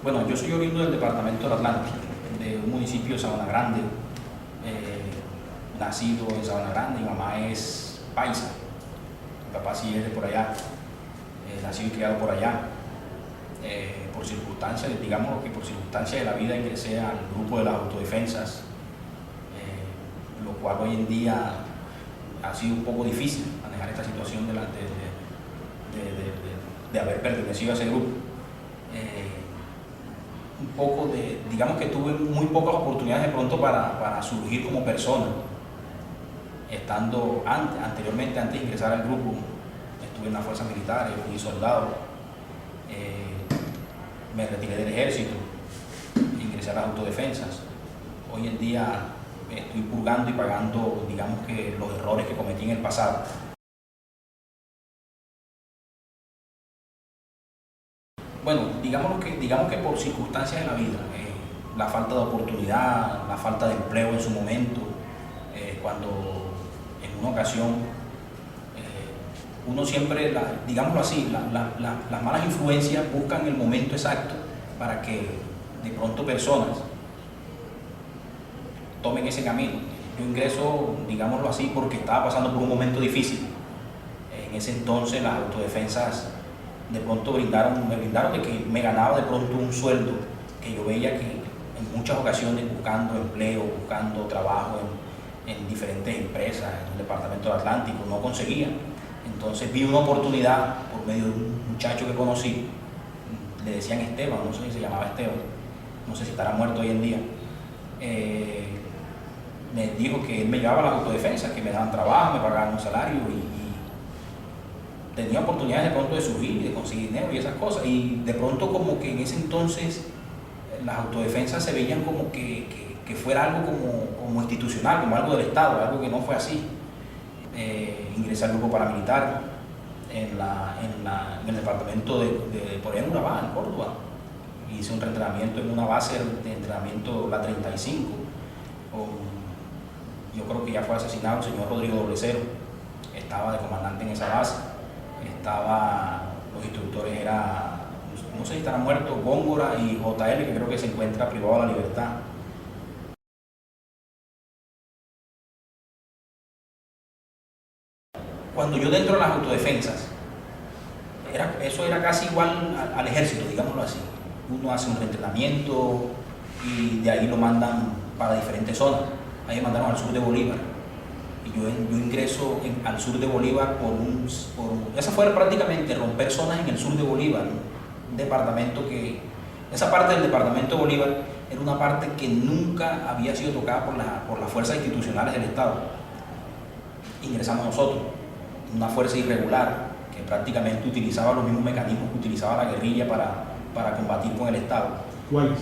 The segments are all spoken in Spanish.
Bueno, yo soy oriundo del departamento del Atlántico, de un municipio de Sabana Grande, nacido en Sabana Grande. Mi mamá es paisa, mi papá sí es de por allá, nacido y criado por allá. Por circunstancias, digamos que por circunstancias de la vida ingresé al grupo de las autodefensas, lo cual hoy en día ha sido un poco difícil manejar esta situación de haber pertenecido a ese grupo. Un poco digamos que tuve muy pocas oportunidades de pronto para surgir como persona. Estando anteriormente, antes de ingresar al grupo, estuve en las fuerzas militares, fui soldado, me retiré del ejército, ingresé a las autodefensas. Hoy en día estoy purgando y pagando, digamos que los errores que cometí en el pasado. Bueno, digamos que por circunstancias de la vida, la falta de oportunidad, la falta de empleo en su momento, cuando en una ocasión uno siempre, digámoslo así, las malas influencias buscan el momento exacto para que de pronto personas tomen ese camino. Yo ingreso, digámoslo así, porque estaba pasando por un momento difícil. En ese entonces las autodefensas de pronto me brindaron de que me ganaba de pronto un sueldo que yo veía que en muchas ocasiones buscando empleo, buscando trabajo en diferentes empresas, en el departamento del Atlántico, no conseguía. Entonces vi una oportunidad por medio de un muchacho que conocí, le decían Esteban, no sé si se llamaba Esteban, no sé si estará muerto hoy en día. Me dijo que él me llevaba a las autodefensas, que me daban trabajo, me pagaban un salario y tenía oportunidades de pronto de subir y de conseguir dinero y esas cosas. Y de pronto como que en ese entonces las autodefensas se veían como que fuera algo como institucional, como algo del Estado, algo que no fue así. Ingresé al grupo paramilitar en el departamento por ahí en Urabá, en Córdoba. Hice un entrenamiento en una base de entrenamiento, la 35. Yo creo que ya fue asesinado el señor Rodrigo Doblecero. Estaba de comandante en esa base. Los instructores eran, no sé si estarán muertos, Góngora y JL, que creo que se encuentra privado de la libertad. Cuando yo dentro de las autodefensas, eso era casi igual al ejército, digámoslo así. Uno hace un reentrenamiento y de ahí lo mandan para diferentes zonas. Ahí me mandaron al sur de Bolívar. Y yo ingreso al sur de Bolívar esa fue prácticamente romper zonas en el sur de Bolívar, un departamento esa parte del departamento de Bolívar era una parte que nunca había sido tocada por las fuerzas institucionales del Estado. Ingresamos nosotros, una fuerza irregular que prácticamente utilizaba los mismos mecanismos que utilizaba la guerrilla para combatir con el Estado. ¿Cuáles?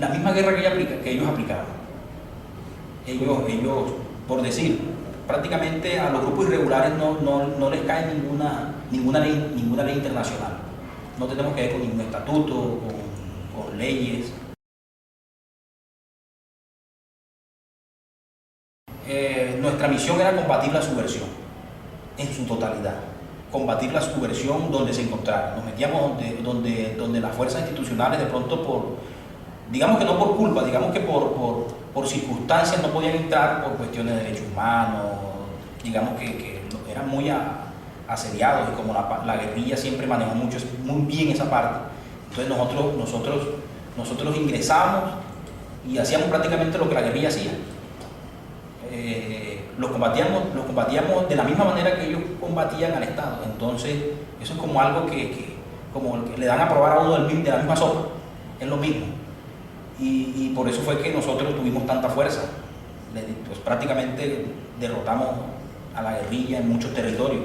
La misma guerra que ellos aplicaban. Ellos, por decir, prácticamente a los grupos irregulares no les cae ninguna ley internacional. No tenemos que ver con ningún estatuto, con leyes. Nuestra misión era combatir la subversión en su totalidad, combatir la subversión donde se encontrara. Nos metíamos donde las fuerzas institucionales de pronto digamos que no por culpa, digamos que por circunstancias no podían entrar por cuestiones de derechos humanos, digamos que eran muy asediados y como la guerrilla siempre manejó muy bien esa parte. Entonces nosotros ingresamos y hacíamos prácticamente lo que la guerrilla hacía. Los combatíamos de la misma manera que ellos combatían al Estado. Entonces eso es como algo como que le dan a probar a uno de la misma sopa, es lo mismo. Y por eso fue que nosotros tuvimos tanta fuerza. Pues prácticamente derrotamos a la guerrilla en muchos territorios.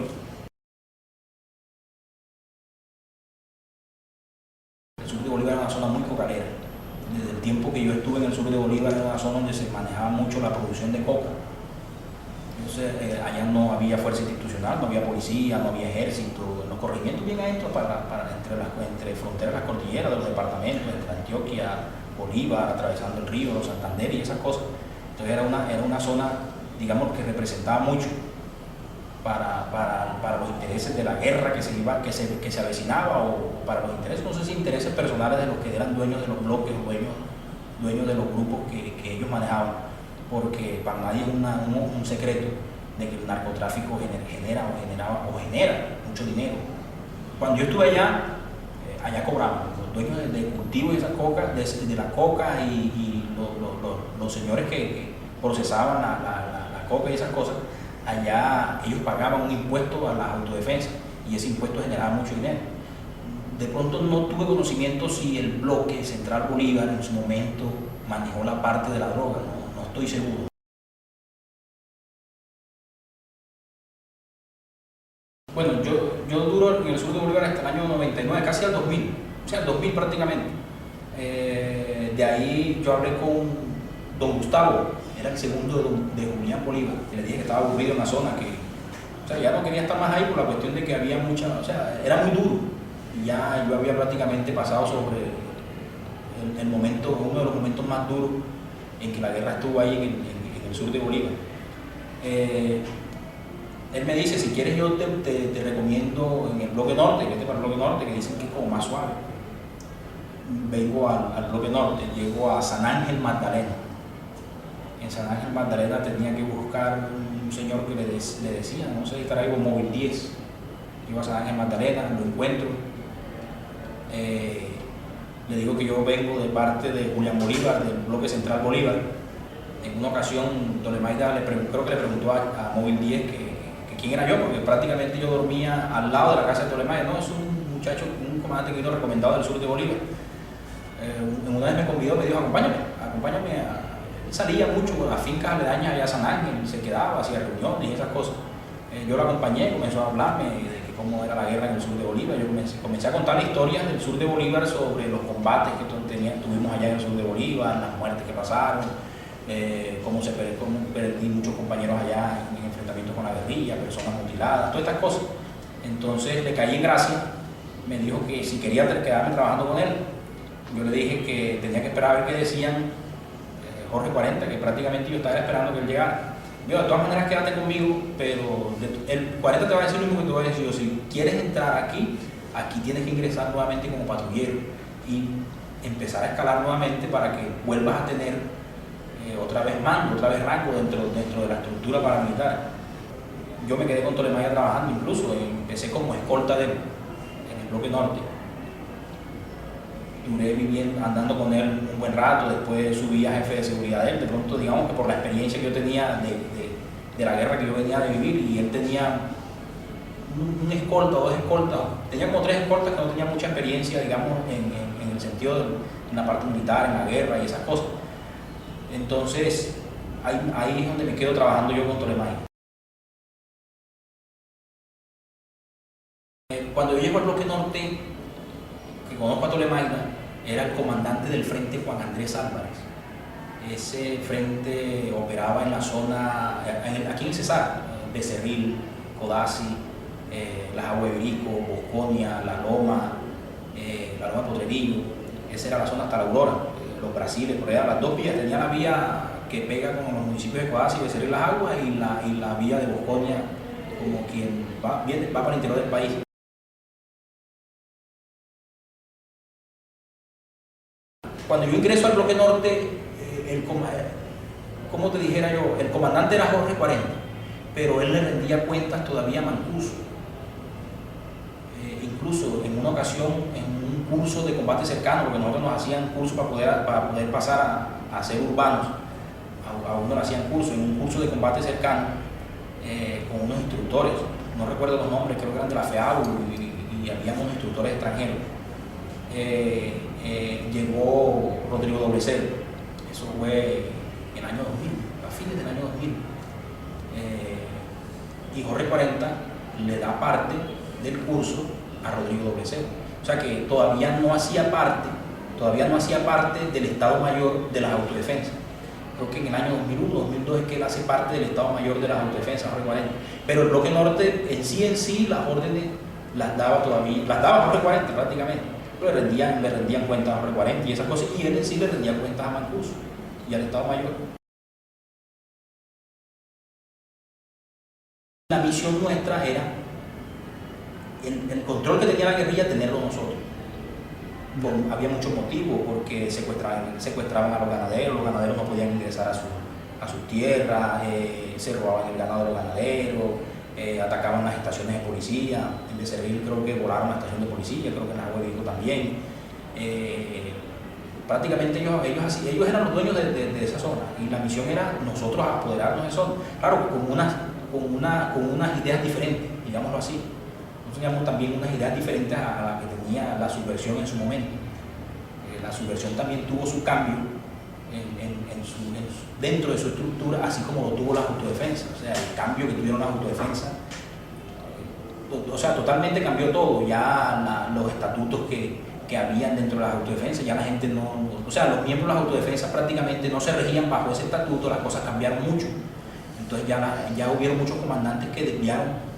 El sur de Bolívar era una zona muy cocalera. Desde el tiempo que yo estuve en el sur de Bolívar era una zona donde se manejaba mucho la producción de coca. Entonces allá no había fuerza institucional, no había policía, no había ejército. En los corregimientos bien adentro entre fronteras de las cordilleras de los departamentos, entre Antioquia, Bolívar, atravesando el río, los Santander y esas cosas. Entonces era una zona, digamos, que representaba mucho. para los intereses de la guerra que se avecinaba, o para los intereses, no sé si intereses personales de los que eran dueños de los bloques o dueños de los grupos que ellos manejaban, porque para nadie es un secreto de que el narcotráfico genera mucho dinero. Cuando yo estuve allá cobraban los dueños de cultivo de esa coca, de la coca, y los señores que procesaban la coca y esas cosas. Allá ellos pagaban un impuesto a la autodefensa y ese impuesto generaba mucho dinero. De pronto no tuve conocimiento si el bloque Central Bolívar en su momento manejó la parte de la droga, no estoy seguro. Bueno, yo duro en el sur de Bolívar hasta el año 99, casi al 2000, o sea, al 2000 prácticamente. De ahí yo hablé con don Gustavo, era el segundo de Julián Bolívar, y le dije que estaba aburrido en la zona, que o sea, ya no quería estar más ahí por la cuestión de que había mucha, o sea, era muy duro, y ya yo había prácticamente pasado sobre uno de los momentos más duros en que la guerra estuvo ahí en el sur de Bolívar. Él me dice, si quieres yo te recomiendo en el bloque norte, vete para el bloque norte, que dicen que es como más suave. Vengo al bloque norte, llego a San Ángel Magdalena. En San Ángel Magdalena tenía que buscar un señor que le decía, no sé, estará ahí con móvil 10. Llego a San Ángel Magdalena, lo encuentro. Le digo que yo vengo de parte de Julián Bolívar, del bloque Central Bolívar. En una ocasión, Tolemaida creo que le preguntó a móvil 10 que quién era yo, porque prácticamente yo dormía al lado de la casa de Tolemaida. No, es un muchacho, un comandante que vino recomendado del sur de Bolívar. Una vez me convidó, me dijo, acompáñame. Él salía mucho a fincas aledañas allá a San Ángel, se quedaba, hacía reuniones y esas cosas. Yo lo acompañé, comenzó a hablarme de que cómo era la guerra en el sur de Bolívar. Yo comencé a contar historias del sur de Bolívar sobre los combates que tuvimos allá en el sur de Bolívar, las muertes que pasaron, cómo perdí muchos compañeros allá en enfrentamientos con la guerrilla, personas mutiladas, todas estas cosas. Entonces le caí en gracia, me dijo que si quería quedarme trabajando con él. Yo le dije que tenía que esperar a ver qué decían Jorge 40, que prácticamente yo estaba esperando que él llegara. Digo, de todas maneras quédate conmigo, pero el 40 te va a decir lo mismo que te voy a decir yo. Si quieres entrar aquí tienes que ingresar nuevamente como patrullero y empezar a escalar nuevamente para que vuelvas a tener otra vez mando, otra vez rango dentro de la estructura paramilitar. Yo me quedé con Tolemaida trabajando, incluso empecé como escolta de él en el bloque norte. Duré andando con él un buen rato, después subí a jefe de seguridad de él. De pronto, digamos que por la experiencia que yo tenía de la guerra que yo venía de vivir, y él tenía un escolta o dos escoltas, tenía como 3 escoltas que no tenían mucha experiencia, digamos, en el sentido en la parte militar, en la guerra y esas cosas. Entonces, ahí es donde me quedo trabajando yo con Tolemaida. Cuando yo llego al bloque norte, que conozco a Tolemaida, era el comandante del frente Juan Andrés Álvarez. Ese frente operaba en la zona, aquí en Cesar, Becerril, Codazzi, Las Aguas de Iberico, Bosconia, La Loma Potrerillo. Esa era la zona hasta la Aurora, los Brasiles, por allá, las 2 vías. Tenía la vía que pega con los municipios de Codazzi, Becerril, Las Aguas, y la vía de Bosconia, como quien va para el interior del país. Cuando yo ingreso al bloque norte, como te dijera yo, el comandante era Jorge 40, pero él le rendía cuentas todavía a Mancuso. Incluso en una ocasión, en un curso de combate cercano, porque nosotros nos hacían curso para poder pasar a ser urbanos, a uno le hacían curso, en un curso de combate cercano, con unos instructores, no recuerdo los nombres, creo que eran de la FEAU, y había unos instructores extranjeros. Llegó Rodrigo Doblecero, eso fue en el año 2000, a fines del año 2000, y Jorge 40 le da parte del curso a Rodrigo Doblecero, o sea que todavía no hacía parte del Estado Mayor de las Autodefensas. Creo que en el año 2001, 2002 es que él hace parte del Estado Mayor de las Autodefensas, Jorge 40, pero el bloque norte en sí las órdenes las daba Jorge 40 prácticamente. Le rendían cuentas a Jorge 40 y esas cosas, y él en sí le rendía cuentas a Mancuso y al Estado Mayor. La misión misión nuestra era el control que tenía la guerrilla, tenerlo nosotros. Había muchos motivos, porque secuestraban a los ganaderos no podían ingresar a sus tierras, se robaban el ganado de los ganaderos, atacaban las estaciones de policía. En Becerril creo que volaron la estación de policía, creo que en la Agua también. Prácticamente ellos eran los dueños de esa zona, y la misión era nosotros apoderarnos de eso, claro, con unas ideas diferentes, digámoslo así. Nosotros teníamos también unas ideas diferentes a las que tenía la subversión en su momento. La subversión también tuvo su cambio dentro de su estructura, así como lo tuvo la autodefensa. O sea, el cambio que tuvieron las autodefensas, o sea, totalmente cambió todo. Ya los estatutos que habían dentro de las autodefensas, ya la gente no, o sea, los miembros de las autodefensas prácticamente no se regían bajo ese estatuto, las cosas cambiaron mucho. Entonces ya hubieron muchos comandantes que desviaron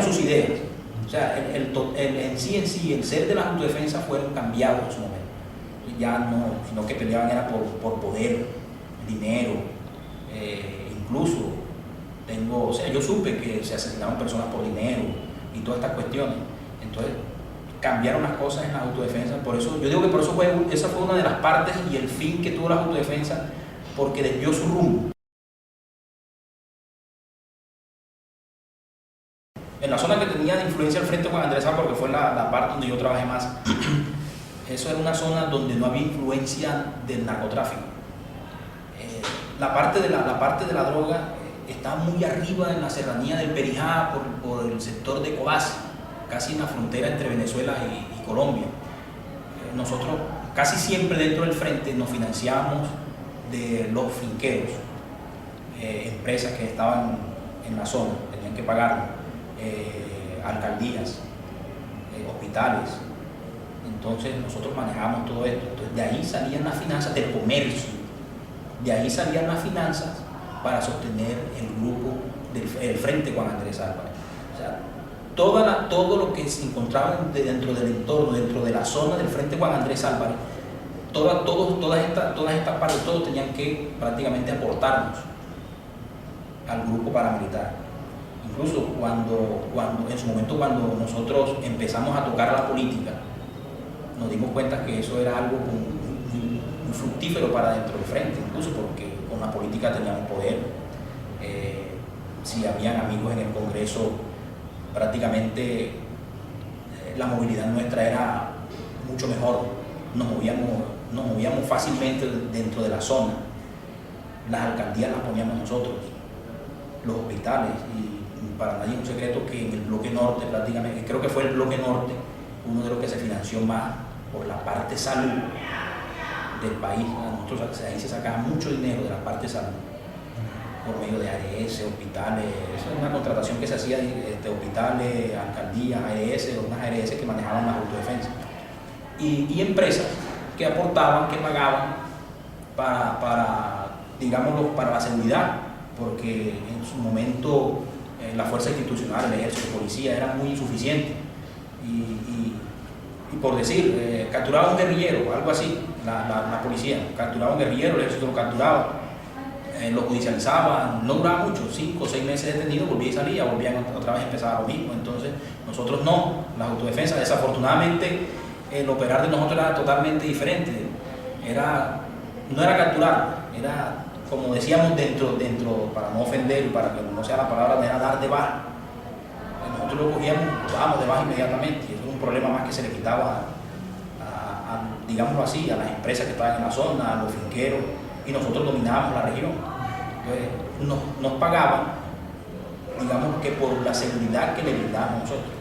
sus ideas. O sea, en sí, el ser de las autodefensas fueron cambiados en su momento. Ya no, sino que peleaban era por poder, dinero, incluso yo supe que se asesinaban personas por dinero y todas estas cuestiones. Entonces cambiaron las cosas en la autodefensa. Por eso yo digo que esa fue una de las partes y el fin que tuvo la autodefensa, porque desvió su rumbo. En la zona que tenía de influencia el Frente Juan Andrés Álvarez, porque fue la parte donde yo trabajé más, eso era una zona donde no había influencia del narcotráfico. La parte de la droga está muy arriba en la serranía del Perijá, por el sector de Cobasi, casi en la frontera entre Venezuela y Colombia. Nosotros casi siempre dentro del frente nos financiábamos de los finqueros, empresas que estaban en la zona, tenían que pagarlo, alcaldías, hospitales. Entonces nosotros manejábamos todo esto. Entonces, de ahí salían las finanzas del comercio, de ahí salían las finanzas para sostener el grupo del Frente Juan Andrés Álvarez. O sea, todo lo que se encontraba dentro del entorno, dentro de la zona del Frente Juan Andrés Álvarez, todas estas partes, todos tenían que prácticamente aportarnos al grupo paramilitar. Incluso en su momento, cuando nosotros empezamos a tocar la política, nos dimos cuenta que eso era algo muy fructífero para dentro del frente, incluso porque con la política teníamos poder. Si habían amigos en el Congreso, prácticamente la movilidad nuestra era mucho mejor, nos movíamos fácilmente dentro de la zona. Las alcaldías las poníamos nosotros, los hospitales, y para nadie es un secreto que en el bloque norte, prácticamente, creo que fue el bloque norte uno de los que se financió más por la parte salud del país. Nosotros ahí se sacaba mucho dinero de la parte salud por medio de ARS, hospitales. Esa es una contratación que se hacía de hospitales, alcaldías, ARS, unas ARS que manejaban las autodefensas, y empresas que aportaban, que pagaban digámoslo, para la seguridad, porque en su momento la fuerza institucional, el ejército, la policía, eran muy insuficientes. Y por decir, capturaba un guerrillero, algo así, la policía capturaba un guerrillero, el ejército lo capturaba, lo judicializaban, no duraba mucho, 5 o 6 meses detenido, volvía y salía, volvían otra vez, empezaba lo mismo. Entonces nosotros no, las autodefensas, desafortunadamente el operar de nosotros era totalmente diferente. No era capturar, era, como decíamos dentro, para no ofender y para que no sea la palabra, era dar de baja. Nosotros lo cogíamos, lo dábamos de baja inmediatamente, y eso era un problema más que se le quitaba digámoslo así, a las empresas que estaban en la zona, a los finqueros, y nosotros dominábamos la región. Entonces nos pagaban, digamos que por la seguridad que le brindábamos nosotros.